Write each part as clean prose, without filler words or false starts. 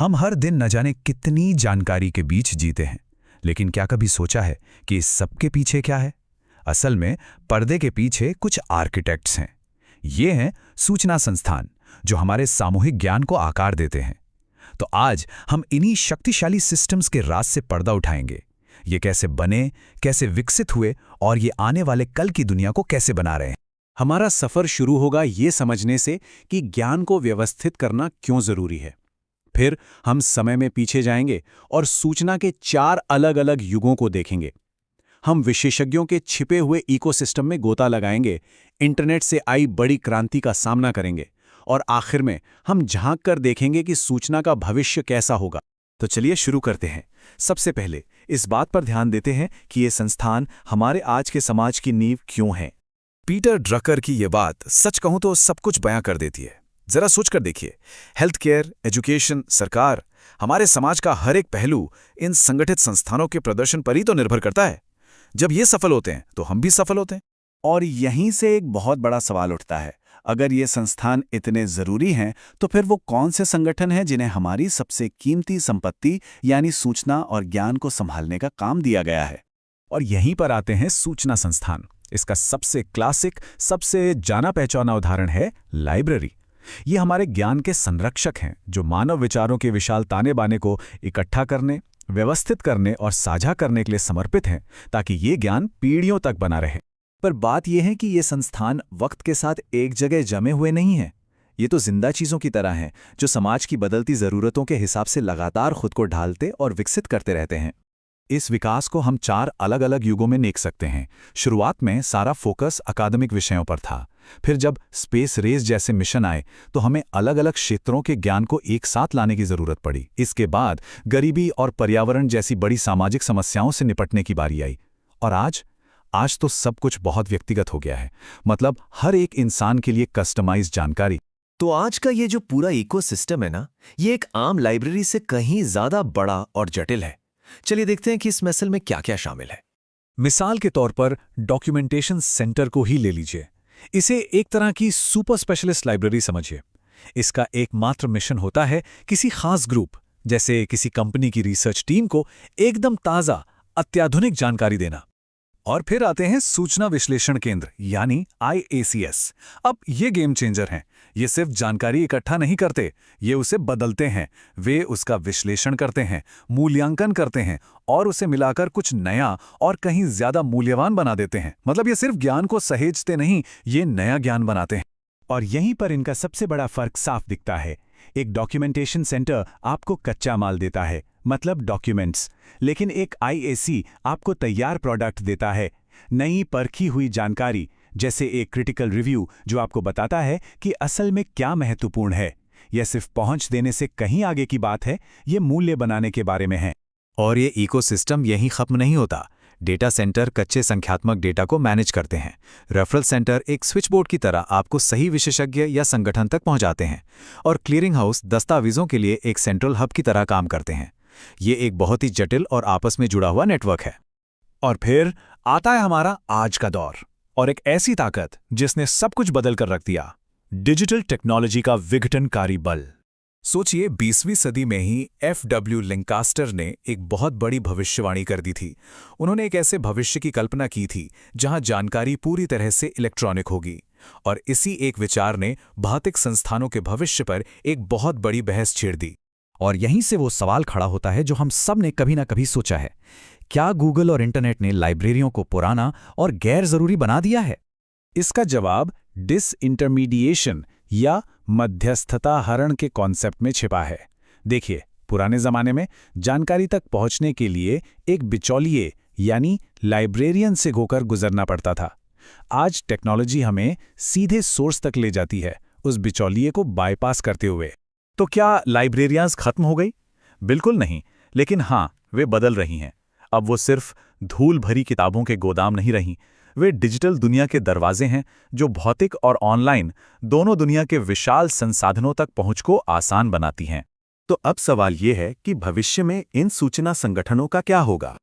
हम हर दिन न जाने कितनी जानकारी के बीच जीते हैं, लेकिन क्या कभी सोचा है कि इस सब के पीछे क्या है? असल में पर्दे के पीछे कुछ आर्किटेक्ट्स हैं। ये हैं सूचना संस्थान, जो हमारे सामूहिक ज्ञान को आकार देते हैं। तो आज हम इन्हीं शक्तिशाली सिस्टम्स के राज से पर्दा उठाएंगे। ये कैसे बने, कैसे विकसित हुए और ये आने वाले कल की दुनिया को कैसे बना रहे हैं। हमारा सफर शुरू होगा ये समझने से कि ज्ञान को व्यवस्थित करना क्यों जरूरी है। फिर हम समय में पीछे जाएंगे और सूचना के 4 अलग-अलग युगों को देखेंगे। हम विशेषज्ञों के छिपे हुए इकोसिस्टम में गोता लगाएंगे, इंटरनेट से आई बड़ी क्रांति का सामना करेंगे और आखिर में हम झांक कर देखेंगे कि सूचना का भविष्य कैसा होगा। तो चलिए शुरू करते हैं। सबसे पहले इस बात पर ध्यान देते हैं कि ये संस्थान हमारे आज के समाज की नींव क्यों है। पीटर ड्रकर की ये बात सच कहूं तो सब कुछ बयां कर देती है। जरा सोचकर देखिए, हेल्थ केयर, एजुकेशन, सरकार, हमारे समाज का हर एक पहलू इन संगठित संस्थानों के प्रदर्शन पर ही तो निर्भर करता है। जब ये सफल होते हैं तो हम भी सफल होते हैं। और यहीं से एक बहुत बड़ा सवाल उठता है, अगर ये संस्थान इतने जरूरी हैं तो फिर वो कौन से संगठन हैं जिन्हें हमारी सबसे कीमती संपत्ति यानी सूचना और ज्ञान को संभालने का काम दिया गया है। और यहीं पर आते हैं सूचना संस्थान। इसका सबसे क्लासिक, सबसे जाना पहचाना उदाहरण है लाइब्रेरी। ये हमारे ज्ञान के संरक्षक हैं, जो मानव विचारों के विशाल ताने बाने को इकट्ठा करने, व्यवस्थित करने और साझा करने के लिए समर्पित हैं, ताकि ये ज्ञान पीढ़ियों तक बना रहे। पर बात यह है कि ये संस्थान वक्त के साथ एक जगह जमे हुए नहीं हैं। ये तो जिंदा चीजों की तरह हैं, जो समाज की बदलती जरूरतों के हिसाब से लगातार खुद को ढालते और विकसित करते रहते हैं। इस विकास को हम 4 अलग अलग युगों में देख सकते हैं। शुरुआत में सारा फोकस अकादमिक विषयों पर था। फिर जब स्पेस रेस जैसे मिशन आए तो हमें अलग अलग क्षेत्रों के ज्ञान को एक साथ लाने की जरूरत पड़ी। इसके बाद गरीबी और पर्यावरण जैसी बड़ी सामाजिक समस्याओं से निपटने की बारी आई। और आज तो सब कुछ बहुत व्यक्तिगत हो गया है। मतलब हर एक इंसान के लिए कस्टमाइज्ड जानकारी। तो आज का ये जो पूरा इकोसिस्टम है ना, ये एक आम लाइब्रेरी से कहीं ज्यादा बड़ा और जटिल है। चलिए देखते हैं कि इस मिसल में क्या-क्या शामिल है। मिसाल के तौर पर डॉक्यूमेंटेशन सेंटर को ही ले लीजिए। इसे एक तरह की सुपर स्पेशलिस्ट लाइब्रेरी समझिए। इसका एकमात्र मिशन होता है किसी खास ग्रुप, जैसे किसी कंपनी की रिसर्च टीम को एकदम ताज़ा, अत्याधुनिक जानकारी देना। और फिर आते हैं सूचना विश्लेषण केंद्र यानी IACS। अब ये गेम चेंजर हैं। ये सिर्फ जानकारी इकट्ठा नहीं करते, ये उसे बदलते हैं। वे उसका विश्लेषण करते हैं, मूल्यांकन करते हैं और उसे मिलाकर कुछ नया और कहीं ज्यादा मूल्यवान बना देते हैं। मतलब ये सिर्फ ज्ञान को सहेजते नहीं, ये नया ज्ञान बनाते हैं। और यहीं पर इनका सबसे बड़ा फर्क साफ दिखता है। एक डॉक्यूमेंटेशन सेंटर आपको कच्चा माल देता है, मतलब डॉक्यूमेंट्स, लेकिन एक IAC आपको तैयार प्रोडक्ट देता है, नई परखी हुई जानकारी, जैसे एक क्रिटिकल रिव्यू जो आपको बताता है कि असल में क्या महत्वपूर्ण है। यह सिर्फ पहुंच देने से कहीं आगे की बात है, ये मूल्य बनाने के बारे में है। और ये इकोसिस्टम यहीं खत्म नहीं होता। डेटा सेंटर कच्चे संख्यात्मक डेटा को मैनेज करते हैं। रेफरल सेंटर एक स्विच बोर्ड की तरह आपको सही विशेषज्ञ या संगठन तक पहुंचाते हैं। और क्लियरिंग हाउस दस्तावेजों के लिए एक सेंट्रल हब की तरह काम करते हैं। ये एक बहुत ही जटिल और आपस में जुड़ा हुआ नेटवर्क है। और फिर आता है हमारा आज का दौर और एक ऐसी ताकत जिसने सब कुछ बदल कर रख दिया, डिजिटल टेक्नोलॉजी का विघटनकारी बल। सोचिए, 20वीं सदी में ही FW लिंकास्टर ने एक बहुत बड़ी भविष्यवाणी कर दी थी। उन्होंने एक ऐसे भविष्य की कल्पना की थी जहां जानकारी पूरी तरह से इलेक्ट्रॉनिक होगी। और इसी एक विचार ने भौतिक संस्थानों के भविष्य पर एक बहुत बड़ी बहस छेड़ दी। और यहीं से वो सवाल खड़ा होता है जो हम सब ने कभी ना कभी सोचा है, क्या गूगल और इंटरनेट ने लाइब्रेरियों को पुराना और गैर जरूरी बना दिया है? इसका जवाब डिसइंटरमीडिएशन या मध्यस्थता हरण के कॉन्सेप्ट में छिपा है। देखिए, पुराने जमाने में जानकारी तक पहुंचने के लिए एक बिचौलिए यानी लाइब्रेरियन से होकर गुजरना पड़ता था। आज टेक्नोलॉजी हमें सीधे सोर्स तक ले जाती है, उस बिचौलिए को बाईपास करते हुए। तो क्या लाइब्रेरियाज खत्म हो गई? बिल्कुल नहीं, लेकिन हाँ, वे बदल रही हैं। अब वो सिर्फ धूल भरी किताबों के गोदाम नहीं रहीं, वे डिजिटल दुनिया के दरवाजे हैं जो भौतिक और ऑनलाइन दोनों दुनिया के विशाल संसाधनों तक पहुंच को आसान बनाती हैं। तो अब सवाल ये है कि भविष्य में इन सूचना संगठनों का क्या होगा?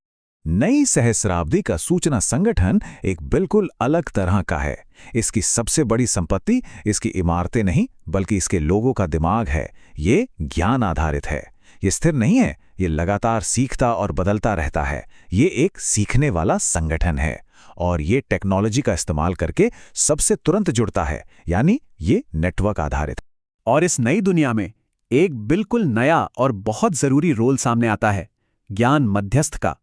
नई सहस्राब्दी का सूचना संगठन एक बिल्कुल अलग तरह का है। इसकी सबसे बड़ी संपत्ति इसकी इमारतें नहीं, बल्कि इसके लोगों का दिमाग है। ये ज्ञान आधारित है। ये स्थिर नहीं है, ये लगातार सीखता और बदलता रहता है। ये एक सीखने वाला संगठन है और ये टेक्नोलॉजी का इस्तेमाल करके सबसे तुरंत जुड़ता है, यानी ये नेटवर्क आधारित। और इस नई दुनिया में एक बिल्कुल नया और बहुत जरूरी रोल सामने आता है, ज्ञान मध्यस्थ का।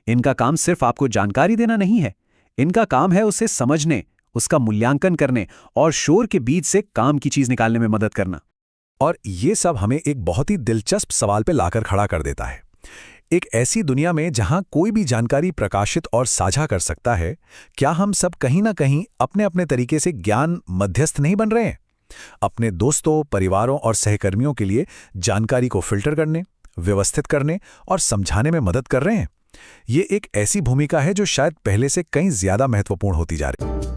इनका काम सिर्फ आपको जानकारी देना नहीं है, इनका काम है उसे समझने, उसका मूल्यांकन करने और शोर के बीच से काम की चीज निकालने में मदद करना। और ये सब हमें एक बहुत ही दिलचस्प सवाल पे लाकर खड़ा कर देता है। एक ऐसी दुनिया में जहां कोई भी जानकारी प्रकाशित और साझा कर सकता है, क्या हम सब कहीं ना कहीं अपने अपने तरीके से ज्ञान मध्यस्थ नहीं बन रहे हैं? अपने दोस्तों, परिवारों और सहकर्मियों के लिए जानकारी को फिल्टर करने, व्यवस्थित करने और समझाने में मदद कर रहे हैं। ये एक ऐसी भूमिका है जो शायद पहले से कहीं ज्यादा महत्वपूर्ण होती जा रही है।